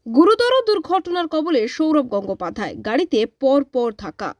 গুরুতর দুর্ঘটনার কবলে সৌরভ গঙ্গোপাধ্যায়, গাড়িতে পর ধাক্কা।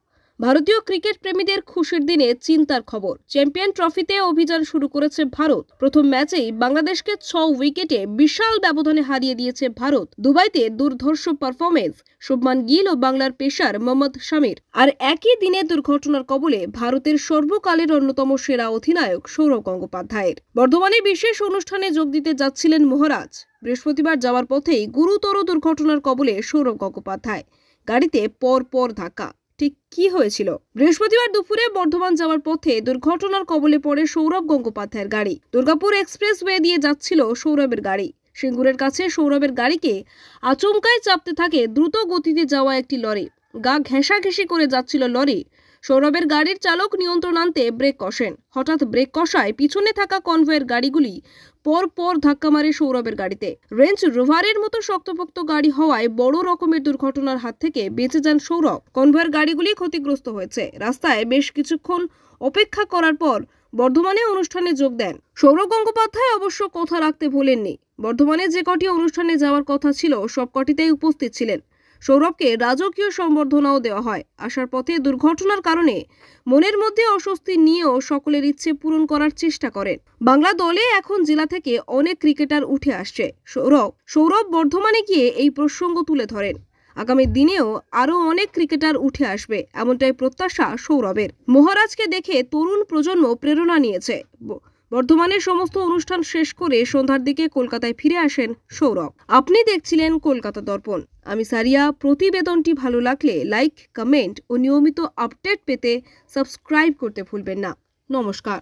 ভারতীয় ক্রিকেট প্রেমীদের খুশির দিনে চিন্তার খবর। চ্যাম্পিয়ন ট্রফিতে অভিযান শুরু করেছে ভারত। প্রথম ম্যাচেই বাংলাদেশকে 6 উইকেটে বিশাল ব্যবধানে হারিয়ে দিয়েছে ভারত। দুবাইতে দুর্ধর্ষ পারফরমেন্স শুভমান গিল ও বাংলার পেসার মোহাম্মদ শামির। আর একই দিনে দুর্ঘটনার কবলে ভারতের সর্বকালের অন্যতম সেরা অধিনায়ক সৌরভ গঙ্গোপাধ্যায়ের। বর্ধমানে বিশেষ অনুষ্ঠানে যোগ দিতে যাচ্ছিলেন মহারাজ। বৃহস্পতিবার যাওয়ার পথেই গুরুতর দুর্ঘটনার কবলে সৌরভ গঙ্গোপাধ্যায়, গাড়িতে পর ধাক্কা। ঠিক কি হয়েছিল? বৃহস্পতিবার দুপুরে বর্ধমান যাওয়ার পথে দুর্ঘটনার কবলে পড়ে সৌরভ গঙ্গোপাধ্যায়ের গাড়ি। দুর্গাপুর এক্সপ্রেসওয়ে দিয়ে যাচ্ছিল সৌরভের গাড়ি। সিঙ্গুরের কাছে সৌরভের গাড়িকে আচমকায় চাপতে থাকে দ্রুত গতিতে যাওয়া একটি লরি। গা ঘেঁষাঘেঁষি করে যাচ্ছিল লরি। সৌরভের গাড়ির চালক নিয়ন্ত্রণ আনতে ব্রেক কষেন। হঠাৎ ব্রেক কষায় পিছনে থাকা কনভয়ের গাড়িগুলি পর ধাক্কা মারে সৌরভের গাড়িতে। রেঞ্জ রোভারের মতো শক্তপোক্ত গাড়ি হওয়ায় বড় রকমের দুর্ঘটনার হাত থেকে বেঁচে যান সৌরভ। কনভয়ের গাড়িগুলি ক্ষতিগ্রস্ত হয়েছে। রাস্তায় বেশ কিছুক্ষণ অপেক্ষা করার পর বর্ধমানে অনুষ্ঠানে যোগ দেন সৌরভ গঙ্গোপাধ্যায়। অবশ্য কথা রাখতে ভোলেননি। বর্ধমানে যে কটি অনুষ্ঠানে যাওয়ার কথা ছিল সব কটিতেই উপস্থিত ছিলেন। সৌরভকে রাজকীয় সম্বর্ধনাও দেওয়া হয়। আসার পথে দুর্ঘটনার কারণে মনের মধ্যে অস্বস্তি নিয়েও সকলের ইচ্ছে পূরণ করার চেষ্টা করেন। বাংলা দলে এখন জেলা থেকে অনেক ক্রিকেটার উঠে আসছে। সৌরভ বর্ধমানে গিয়ে এই প্রসঙ্গ তুলে ধরেন। আগামী দিনেও আরও অনেক ক্রিকেটার উঠে আসবে, এমনটাই প্রত্যাশা সৌরভের। মহারাজকে দেখে তরুণ প্রজন্ম প্রেরণা নিয়েছে। বর্ধমানের সমস্ত অনুষ্ঠান শেষ করে সন্ধ্যার দিকে কলকাতায় ফিরে আসেন সৌরভ। আপনি দেখছিলেন কলকাতা দর্পণ। আমি সারিয়া। প্রতিবেদনটি ভালো লাগলে লাইক, কমেন্ট ও নিয়মিত আপডেট পেতে সাবস্ক্রাইব করতে ভুলবেন না। নমস্কার।